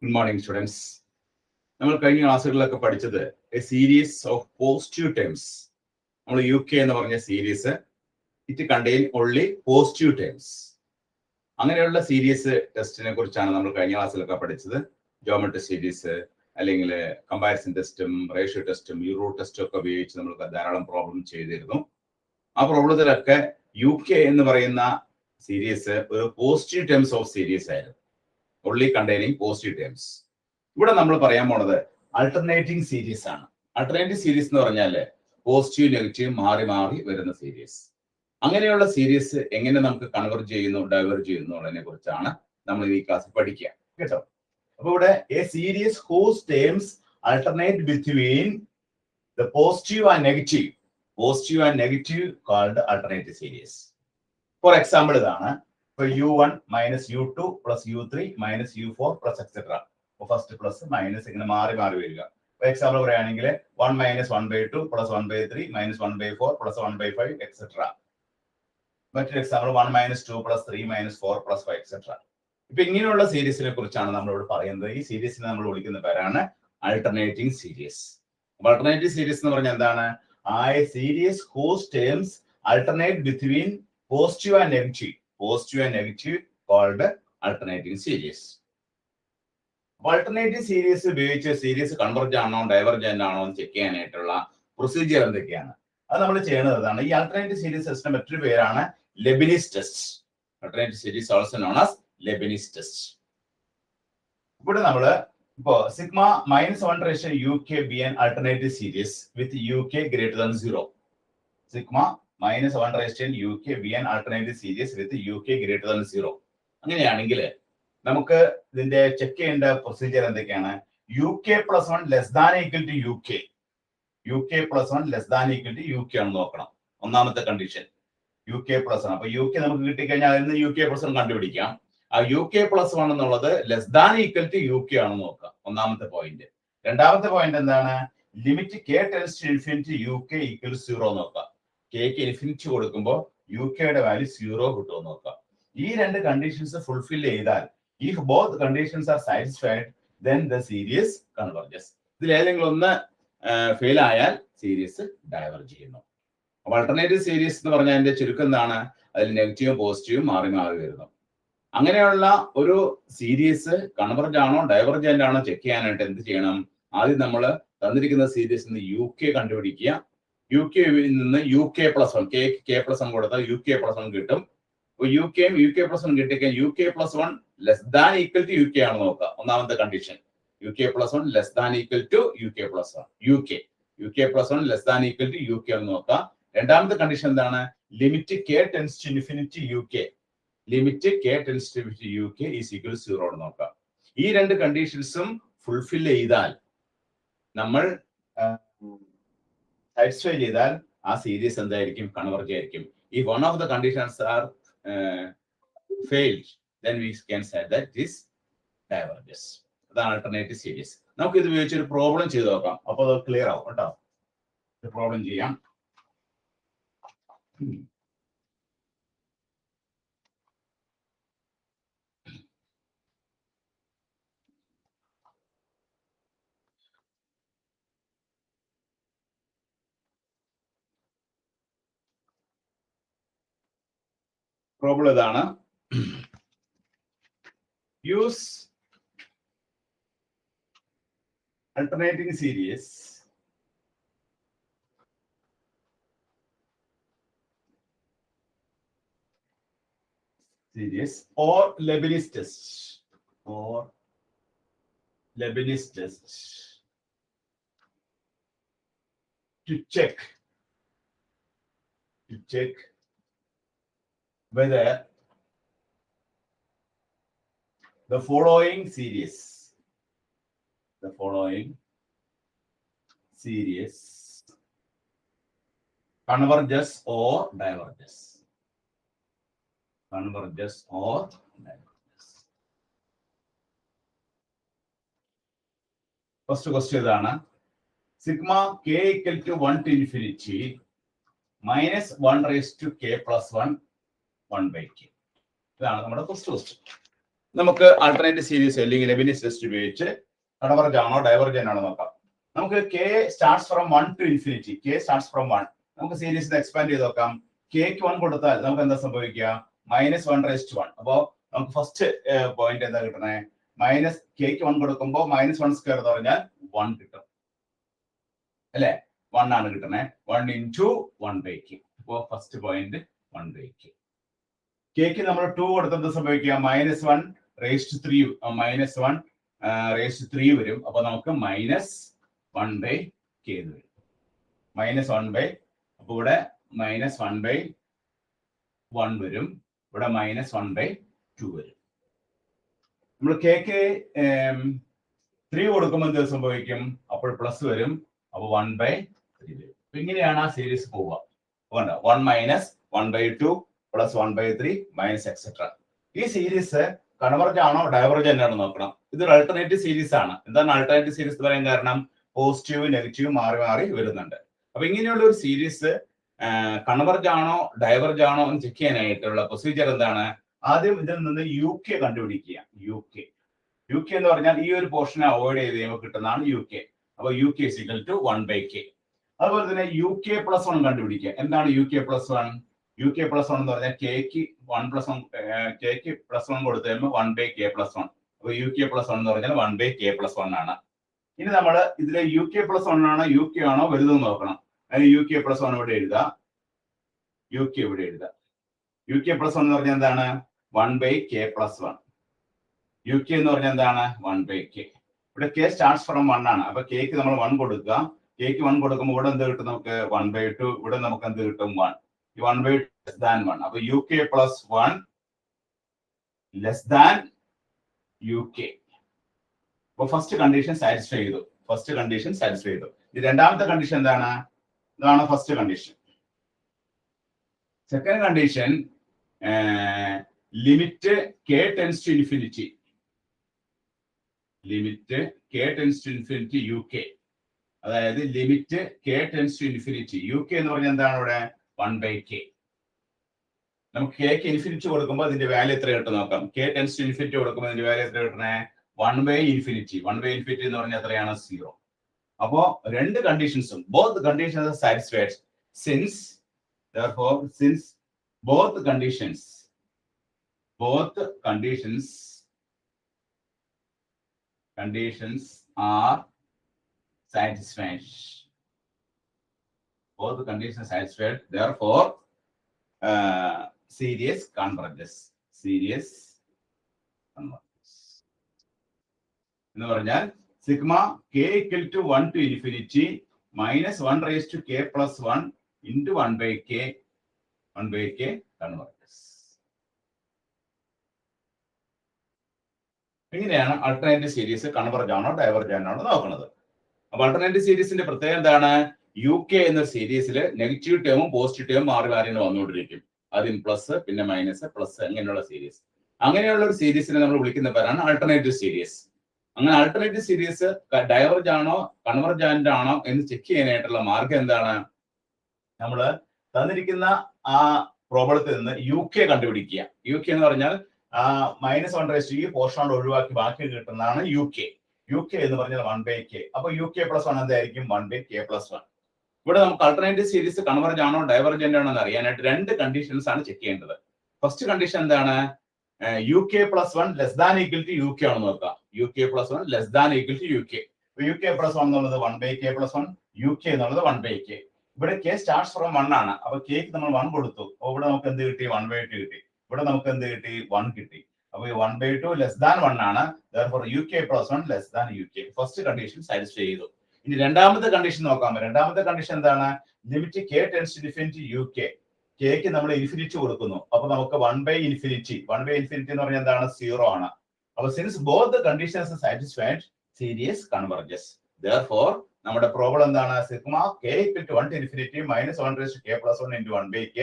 Good morning, students. We will study a series of positive terms. We UK series. It contains only positive terms. അങ്ങനെയുള്ള series ടെസ്റ്റിനെ കുറിച്ചാണ് നമ്മൾ കഴിഞ്ഞ ക്ലാസ്സിലൊക്കെ പഠിച്ചത്. Geometry series അല്ലെങ്കിൽ comparison ടെസ്റ്റും റേഷ്യോ ടെസ്റ്റും യൂറോ ടെസ്റ്റും ഒക്കെ ഉപയോഗിച്ച് നമ്മൾ ധാരാളം പ്രോബ്ലം ചെയ്തിരുന്നു. ആ പ്രോബ്ലത്തിലൊക്കെ UK എന്ന് പറയുന്ന സീരീസ് ഒരു പോസിറ്റീവ് ടേംസ് ഓഫ് സീരീസ് ആയിരുന്നു. only containing positive terms. ഇവിടെ നമ്മൾ പറയാൻ പോണത് ആൾട്ടർനേറ്റിംഗ് സീരീസ് ആണ്. ആൾട്ടർനേറ്റീവ് സീരീസ് എന്ന് പറഞ്ഞാല് പോസിറ്റീവ് നെഗറ്റീവ് മാറി മാറി വരുന്ന സീരീസ്. അങ്ങനെയുള്ള സീരീസ് എങ്ങനെ നമുക്ക് കൺവെർജ് ചെയ്യുന്നു ഡൈവേർജ് ചെയ്യുന്നു എന്നതിനെ കുറിച്ചാണ് നമ്മൾ ഈ ക്ലാസ്സിൽ പഠിക്കുക കേട്ടോ. അപ്പൊ ഇവിടെ a series whose terms alternate between the positive and negative called alternative series. For example ഇതാണ്. For u1 minus u2 plus u3 minus u4 plus etc. First plus minus ഇങ്ങനെ മാറി മാറി വരിക. For example പറയുകയാണെങ്കിൽ 1 minus 1/2 plus 1/3 minus 1/4 plus 1/5 etc. മറ്റൊരു example 1 minus 2 plus 3 minus 4 plus 5 etc. ഇപ്പൊ ഇങ്ങനെയുള്ള സീരീസിനെ കുറിച്ചാണ് നമ്മളിവിടെ പറയുന്നത്. ഈ സീരീസിനെ നമ്മൾ വിളിക്കുന്ന പേരാണ് ആൾട്ടർനേറ്റിംഗ് സീരീസ്. ആൾട്ടർനേറ്റീവ് സീരീസ് എന്ന് പറഞ്ഞാൽ എന്താണ്? ആ series whose terms alternate between positive and negative called alternating series. Alternating series ഉപയോഗിച്ച് സീരീസ് കൺവെർജ് ആണോ ഡൈവർജന്റ് ആണോ എന്ന് ചെക്ക് ചെയ്യാനായിട്ടുള്ള പ്രൊസീജിയർ എന്തൊക്കെയാണ്? അത് നമ്മൾ ചെയ്യുന്നതാണ്. ഈ ആൾട്ടർനേറ്റീവ് സീരീസ് ടെസ്റ്റിന്റെ മറ്റൊരു പേരാണ് Leibniz test. Alternative series also known as Leibniz test. ഇവിടെ നമ്മൾ ഇപ്പോ sigma -1 ratio UK be an alternative series with UK greater than 0. Sigma -1 ratio UK be an alternative series with UK greater than 0. അങ്ങനെയാണെങ്കിൽ നമുക്ക് ഇതിന്റെ check ചെയ്യേണ്ട procedure എന്തൊക്കെയാണ്? UK + 1 less than equal to UK. UK + 1 less than equal to UK ആണ് നോക്കണം. ഒന്നാമത്തെ condition UK + 1. അപ്പൊ UK നമുക്ക് കിട്ടിക്കഴിഞ്ഞാൽ അതിൽ നിന്ന് UK + 1 കണ്ടുപിടിക്കാം. ആ UK + 1 എന്നുള്ളത് less than equal to UK ആണെന്ന് നോക്കാം. ഒന്നാമത്തെ പോയിന്റ്. രണ്ടാമത്തെ പോയിന്റ് എന്താണ്? Limit k tends to infinity UK = 0 നോക്കാം. k ക്ക് ഇൻഫിനിറ്റി കൊടുക്കുമ്പോൾ UK യുടെ വാല്യൂ 0 കിട്ടുമെന്ന് നോക്കാം. ഈ രണ്ട് കണ്ടീഷൻസ് ഫുൾഫിൽ ചെയ്താൽ if both conditions are satisfied then the series converges. ഇതിൽ ഏതെങ്കിലും ഒന്ന് ഫെയിൽ ആയാൽ സീരീസ് ഡൈവേർജ് ചെയ്യുന്നു. അപ്പൊ ആൾട്ടർനേറ്റീവ് സീരീസ് എന്ന് പറഞ്ഞാൽ അതിന്റെ ചുരുക്കം എന്താണ്? അതിൽ നെഗറ്റീവും പോസിറ്റീവും മാറി മാറി വരുന്നു. അങ്ങനെയുള്ള ഒരു സീരീസ് കൺവെർജ് ആണോ ഡൈവർജന്റ് ആണോ ചെക്ക് ചെയ്യാനായിട്ട് എന്ത് ചെയ്യണം? ആദ്യം നമ്മൾ തന്നിരിക്കുന്ന സീരീസിൽ നിന്ന് UK കണ്ടുപിടിക്കുക. UK നിന്ന് UK + 1 k + 1 കൊടുത്താൽ UK + 1 കിട്ടും. UK + 1 കിട്ടിയാൽ UK + 1 less than equal to UK ആണ് നോക്കുക. ഒന്നാമത്തെ condition UK + 1 less than equal to UK + 1 UK + 1 less than equal to UK ആണ് നോക്കുക. രണ്ടാമത്തെ കണ്ടീഷൻ എന്താണ്? Limit k tends to infinity UK limit k tends to infinity UK is equal to 0 ആണ് നോക്കുക. ഈ രണ്ട് കണ്ടീഷൻസും ഫുൾഫിൽ ചെയ്താൽ നമ്മൾ സാറ്റിസ്ഫൈ ചെയ്താൽ ആ സീരീസ് എന്തായിരിക്കും? കൺവെർജ് ആയിരിക്കും. If one of the conditions are failed, then we can say that this diverges. അതാണ് ആൾട്ടർനേറ്റീവ് സീരീസ്. നമുക്ക് ഇത് ഉപയോഗിച്ച് ഒരു പ്രോബ്ലം ചെയ്ത് നോക്കാം. അപ്പോൾ അത് ക്ലിയർ ആവും കേട്ടോ. ഒരു പ്രോബ്ലം ചെയ്യാം. പ്രോബ്ലം ഇതാണ്. Use alternating series or Leibniz test to check whether the following series converges or diverges. First question ഇതാണ്. Sigma k = 1 to infinity -1 raised to k + 1 1/k. ഇതാണ് നമ്മുടെ ഫസ്റ്റ് ക്വസ്റ്റ്യൻ. നമുക്ക് ആൾട്ടർനേറ്റീവ് സീരീസ് അല്ലെങ്കിൽ ലെബിനിസ് test ഉപയോഗിച്ച് converge ആണോ divergent ആണോ നോക്കാം. നമുക്ക് K starts from 1 to infinity. K starts from 1. നമുക്ക് സീരീസിനെ എക്സ്പാൻഡ് ചെയ്ത് നോക്കാം. കെക്ക് 1 കൊടുത്താൽ നമുക്ക് എന്താ സംഭവിക്കുക? -1 അപ്പോ നമുക്ക് ഫസ്റ്റ് പോയിന്റ് എന്താ കിട്ടണേ? മൈനസ് കെക്ക് 1 കൊടുക്കുമ്പോൾ -1² എന്ന് പറഞ്ഞാൽ 1 കിട്ടും അല്ലെ? 1 ആണ് കിട്ടണേ. 1 into 1/k. അപ്പോ ഫസ്റ്റ് പോയിന്റ് 1/k. കെക്ക് നമ്മൾ 2 കൊടുത്തത് സംഭവിക്കുക -1 raised to 3 -1 raised to 3 വരും. അപ്പൊ നമുക്ക് -1/k എന്ന് വരും. -1/, അപ്പൊ ഇവിടെ -1/1 വരും. ഇവിടെ -1/2 വരും. നമ്മൾ കെക്ക് 3 കൊടുക്കുമ്പോൾ എന്ത് സംഭവിക്കും? അപ്പോൾ പ്ലസ് വരും. അപ്പൊ 1/3 വരും. അപ്പൊ ഇങ്ങനെയാണ് ആ സീരീസ് പോവുക. 1 - 1/2 + 1/3 - etc. ഈ സീരീസ് കൺവെർജ് ആണോ ഡൈവർജന്റ് ആണോ നോക്കണം. ഇതൊരു ആൾട്ടർനേറ്റീവ് സീരീസ് ആണ്. എന്താണ് ആൾട്ടർനേറ്റീവ് സീരീസ് പറയാൻ കാരണം? പോസിറ്റീവ് നെഗറ്റീവ് മാറി മാറി വരുന്നുണ്ട്. അപ്പൊ ഇങ്ങനെയുള്ള ഒരു സീരീസ് കൺവെർജ് ആണോ ഡൈവർജ് ആണോ എന്ന് ചെക്ക് ചെയ്യാനായിട്ടുള്ള പ്രൊസീജിയർ എന്താണ്? ആദ്യം ഇതിൽ നിന്ന് UK കണ്ടുപിടിക്കുക. UK എന്ന് പറഞ്ഞാൽ ഈ ഒരു പോർഷനെ അവോയ്ഡ് ചെയ്ത് കഴിയുമ്പോൾ കിട്ടുന്നതാണ് UK. അപ്പൊ UK = 1/k. അതുപോലെ തന്നെ UK + 1 കണ്ടുപിടിക്കുക. എന്താണ് UK + 1? UK + 1 എന്ന് പറഞ്ഞാൽ കെക്ക് 1 + 1 കെക്ക് +1 കൊടുത്തു കഴിയുമ്പോൾ 1/k + 1. അപ്പൊ UK + 1 എന്ന് പറഞ്ഞാൽ 1/k + 1 ആണ്. ഇനി നമ്മൾ ഇതിലെ UK + 1 ആണോ UK ആണോ വലുതെന്ന് നോക്കണം. അതിന് UK + 1 ഇവിടെ എഴുതാം. UK ഇവിടെ എഴുതാം. UK + 1 എന്ന് പറഞ്ഞാൽ എന്താണ്? 1/k + 1. UK എന്ന് പറഞ്ഞാൽ എന്താണ്? 1/k. ഇവിടെ k സ്റ്റാർട്ട്സ് ഫ്രം 1 ആണ്. അപ്പൊ കെക്ക് നമ്മൾ 1 കൊടുക്കുക. കെക്ക് 1 കൊടുക്കുമ്പോൾ ഇവിടെ എന്ത് കിട്ടും? നമുക്ക് 1/2. ഇവിടെ നമുക്ക് എന്ത് കിട്ടും? 1. 1/2 < 1. അപ്പൊ UK + 1 < UK. അപ്പൊ ഫസ്റ്റ് കണ്ടീഷൻ സാറ്റിസ്ഫൈ ചെയ്തു. ഈ രണ്ടാമത്തെ കണ്ടീഷൻ എന്താണ്? ഇതാണ് first condition. Second condition limit k tends to infinity. Limit k tends to infinity UK. അതായത് limit k tends to infinity. UK എന്ന് പറഞ്ഞാൽ എന്താണ്? ഇവിടെ 1/k. നമുക്ക് കെക്ക് ഇൻഫിനിറ്റി കൊടുക്കുമ്പോൾ അതിന്റെ വാല്യൂ എത്ര കിട്ടും നോക്കാം. k ടെൻഡ്സ് ടു ഇൻഫിനിറ്റി കൊടുക്കുമ്പോൾ അതിന്റെ വാല്യൂ എത്ര കിട്ടണേ? 1/∞. 1/∞ എന്ന് പറഞ്ഞാൽ എത്രയാണ്? 0. അപ്പോ രണ്ട് കണ്ടീഷൻസും both conditions are satisfied since therefore since both conditions are satisfied. Both conditions are satisfied. Therefore, series converges. എന്ന് പറഞ്ഞാൽ sigma k = 1 to infinity -1 raised to k + 1 into 1/k converges. ഇങ്ങനെയാണ് ആൾട്ടർനേറ്റീവ് സീരീസ് കൺവെർജ് ആണോ divergent ആണോ നോക്കുന്നത്. അപ്പൊ alternative സീരീസിന്റെ പ്രത്യേകത എന്താണ്? UK എന്ന സീരീസിൽ നെഗറ്റീവ് ടേമും പോസിറ്റീവ് ടേമും മാറി മാറി വന്നുകൊണ്ടിരിക്കും. ആദ്യം പ്ലസ് പിന്നെ മൈനസ് പ്ലസ് അങ്ങനെയുള്ള സീരീസ്. അങ്ങനെയുള്ള ഒരു സീരീസിനെ നമ്മൾ വിളിക്കുന്ന പേരാണ് ആൾട്ടർനേറ്റീവ് സീരീസ്. അങ്ങനെ ആൾട്ടർനേറ്റീവ് സീരീസ് ഡൈവർജ് ആണോ കൺവെർജന്റ് ആണോ എന്ന് ചെക്ക് ചെയ്യാനായിട്ടുള്ള മാർഗം എന്താണ്? നമ്മൾ തന്നിരിക്കുന്ന ആ പ്രോബ്ലത്തിൽ നിന്ന് UK കണ്ടുപിടിക്കുക. UK എന്ന് പറഞ്ഞാൽ -1 raised to ഈ പോർഷൻ ഒഴിവാക്കി ബാക്കി കിട്ടുന്നതാണ് UK എന്ന് പറഞ്ഞാൽ 1/k. അപ്പൊ UK + 1 എന്തായിരിക്കും? 1/k + 1. ഇവിടെ നമുക്ക് ആൾട്ടർനേറ്റീവ് സീരീസ് കൺവെർജ് ആണോ ഡൈവർജന്റ് ആണോ എന്ന് അറിയാനായിട്ട് രണ്ട് കണ്ടീഷൻസ് ആണ് ചെക്ക് ചെയ്യേണ്ടത്. ഫസ്റ്റ് കണ്ടീഷൻ എന്താണ്? UK + 1 <= UK ആണെന്ന് നോക്കാം. UK + 1 <= UK. UK + 1 എന്നുള്ളത് 1/k + 1, UK എന്നുള്ളത് 1/k. ഇവിടെ k സ്റ്റാർട്ട്സ് ഫ്രം 1 ആണ്. അപ്പൊ kക്ക് നമ്മൾ 1 കൊടുത്തു. അപ്പൊ ഇവിടെ നമുക്ക് എന്ത് കിട്ടി? 1/2 കിട്ടി. ഇവിടെ നമുക്ക് എന്ത് കിട്ടി? 1 കിട്ടി. അപ്പൊ 1/2 <= 1 ആണ്. Therefore UK + 1 <= UK. First condition satisfy ചെയ്തു. ഇനി രണ്ടാമത്തെ കണ്ടീഷൻ നോക്കാം. രണ്ടാമത്തെ കണ്ടീഷൻ എന്താണ്? Limit k tends to infinity UK. kക്ക് നമ്മൾ ഇൻഫിനിറ്റി കൊടുക്കുന്നു. അപ്പൊ നമുക്ക് 1/∞. 1/∞ എന്ന് പറഞ്ഞാൽ എന്താണ്? 0 ആണ്. അപ്പൊ since both conditions satisfied series converges. Therefore നമ്മുടെ പ്രോബ്ലം എന്താണ്? Sigma k = 1 to infinity -1 raised to k + 1 into 1/k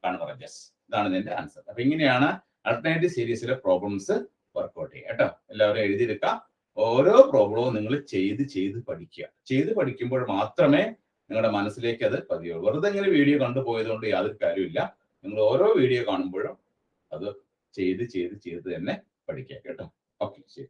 converges. ഇതാണ് ഇതിന്റെ ആൻസർ. അപ്പൊ ഇങ്ങനെയാണ് ആൾട്ടർനേറ്റീവ് സീരീസിലെ പ്രോബ്ലംസ് വർക്ക്ഔട്ട് ചെയ്യുക കേട്ടോ. എല്ലാവരും എഴുതിയെടുക്കുക. ഓരോ പ്രോബ്ലവും നിങ്ങൾ ചെയ്ത് പഠിക്കുമ്പോൾ മാത്രമേ നിങ്ങളുടെ മനസ്സിലേക്ക് അത് പതിയുള്ളൂ. വെറുതെ ഇങ്ങനെ വീഡിയോ കണ്ടുപോയതുകൊണ്ട് യാതൊരു കാര്യമില്ല. നിങ്ങൾ ഓരോ വീഡിയോ കാണുമ്പോഴും അത് ചെയ്ത് തന്നെ പഠിക്കുക കേട്ടോ. ഓക്കെ, ശരി.